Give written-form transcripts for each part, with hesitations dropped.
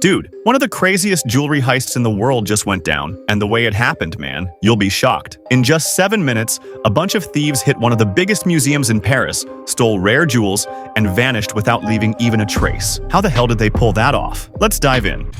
Dude, one of the craziest jewelry heists in the world just went down, and the way it happened, man, you'll be shocked. In just 7 minutes, a bunch of thieves hit one of the biggest museums in Paris, stole rare jewels, and vanished without leaving even a trace. How the hell did they pull that off? Let's dive in.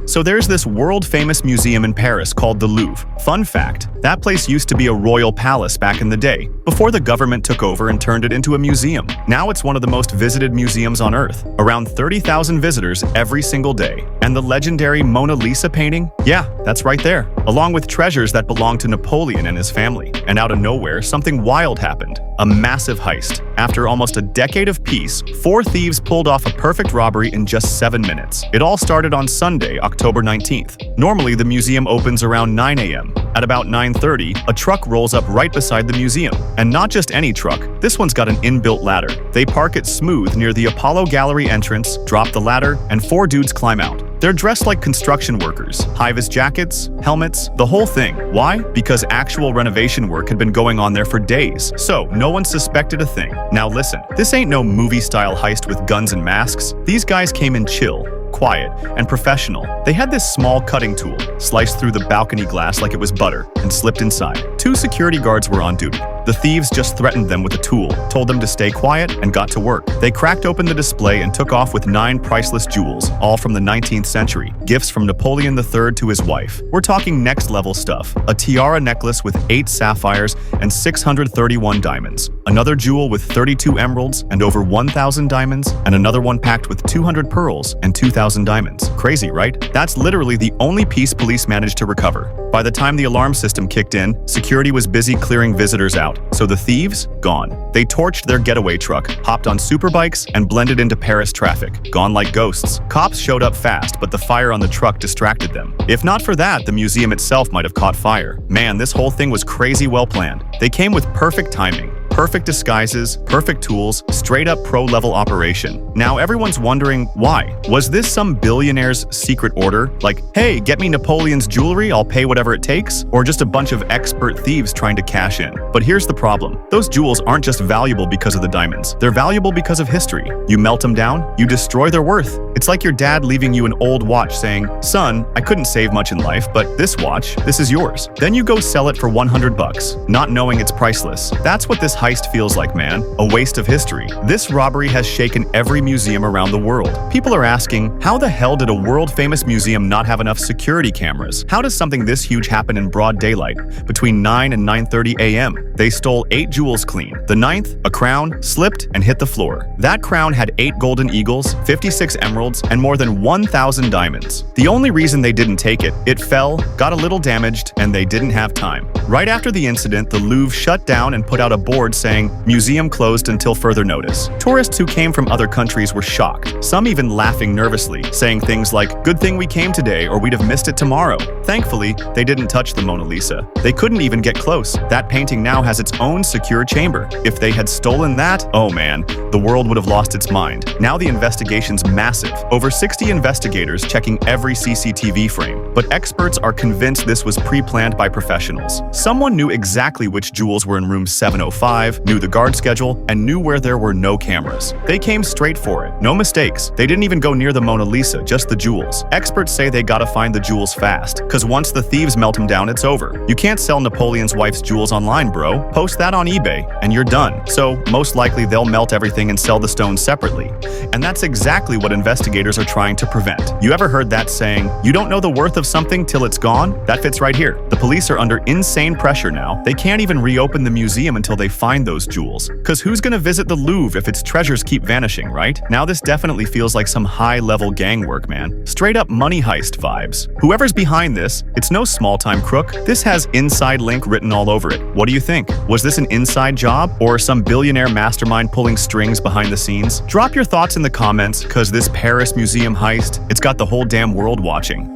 So there's this world-famous museum in Paris called the Louvre. Fun fact, that place used to be a royal palace back in the day, before the government took over and turned it into a museum. Now it's one of the most visited museums on Earth. Around 30,000 visitors every single day. And the legendary Mona Lisa painting? Yeah, that's right there. Along with treasures that belonged to Napoleon and his family. And out of nowhere, something wild happened. A massive heist. After almost a decade of peace, 4 thieves pulled off a perfect robbery in just 7 minutes. It all started on Sunday, October 19th. Normally, the museum opens around 9 a.m. At about 9:30, a truck rolls up right beside the museum. And not just any truck, this one's got an inbuilt ladder. They park it smooth near the Apollo Gallery entrance, drop the ladder, and 4 dudes climb out. They're dressed like construction workers, high-vis jackets, helmets, the whole thing. Why? Because actual renovation work had been going on there for days, so no one suspected a thing. Now listen, this ain't no movie-style heist with guns and masks. These guys came in chill, quiet, and professional. They had this small cutting tool, sliced through the balcony glass like it was butter, and slipped inside. 2 security guards were on duty. The thieves just threatened them with a tool, told them to stay quiet, and got to work. They cracked open the display and took off with 9 priceless jewels, all from the 19th century. Gifts from Napoleon III to his wife. We're talking next-level stuff. A tiara necklace with 8 sapphires and 631 diamonds. Another jewel with 32 emeralds and over 1,000 diamonds, and another one packed with 200 pearls and 2,000 diamonds. Crazy, right? That's literally the only piece police managed to recover. By the time the alarm system kicked in, security was busy clearing visitors out. So the thieves? Gone. They torched their getaway truck, hopped on superbikes, and blended into Paris traffic. Gone like ghosts. Cops showed up fast, but the fire on the truck distracted them. If not for that, the museum itself might have caught fire. Man, this whole thing was crazy well planned. They came with perfect timing. Perfect disguises, perfect tools, straight-up pro-level operation. Now everyone's wondering why. Was this some billionaire's secret order? Like, hey, get me Napoleon's jewelry, I'll pay whatever it takes? Or just a bunch of expert thieves trying to cash in? But here's the problem. Those jewels aren't just valuable because of the diamonds. They're valuable because of history. You melt them down, you destroy their worth. It's like your dad leaving you an old watch saying, son, I couldn't save much in life, but this watch, this is yours. Then you go sell it for $100, not knowing it's priceless. That's what this heist feels like, man. A waste of history. This robbery has shaken every museum around the world. People are asking, how the hell did a world-famous museum not have enough security cameras? How does something this huge happen in broad daylight, between 9 and 9:30 a.m.? They stole 8 jewels clean. The 9th, a crown, slipped and hit the floor. That crown had 8 golden eagles, 56 emeralds, and more than 1,000 diamonds. The only reason they didn't take it, it fell, got a little damaged, and they didn't have time. Right after the incident, the Louvre shut down and put out a board saying, museum closed until further notice. Tourists who came from other countries were shocked, some even laughing nervously, saying things like, good thing we came today or we'd have missed it tomorrow. Thankfully, they didn't touch the Mona Lisa. They couldn't even get close. That painting now has its own secure chamber. If they had stolen that, oh man, the world would have lost its mind. Now the investigation's massive. Over 60 investigators checking every CCTV frame. But experts are convinced this was pre-planned by professionals. Someone knew exactly which jewels were in room 705, knew the guard schedule, and knew where there were no cameras. They came straight for it. No mistakes. They didn't even go near the Mona Lisa, just the jewels. Experts say they gotta find the jewels fast, cause once the thieves melt them down, it's over. You can't sell Napoleon's wife's jewels online, bro. Post that on eBay, and you're done. So, most likely they'll melt everything and sell the stones separately. And that's exactly what investigators are trying to prevent. You ever heard that saying, you don't know the worth of something till it's gone? That fits right here. The police are under insane pressure now. They can't even reopen the museum until they find those jewels. Cause who's gonna visit the Louvre if its treasures keep vanishing, right? Now this definitely feels like some high-level gang work, man. Straight up money heist vibes. Whoever's behind this, it's no small-time crook. This has inside link written all over it. What do you think? Was this an inside job? Or some billionaire mastermind pulling strings behind the scenes? Drop your thoughts in the comments, cause this Paris museum heist, it's got the whole damn world watching.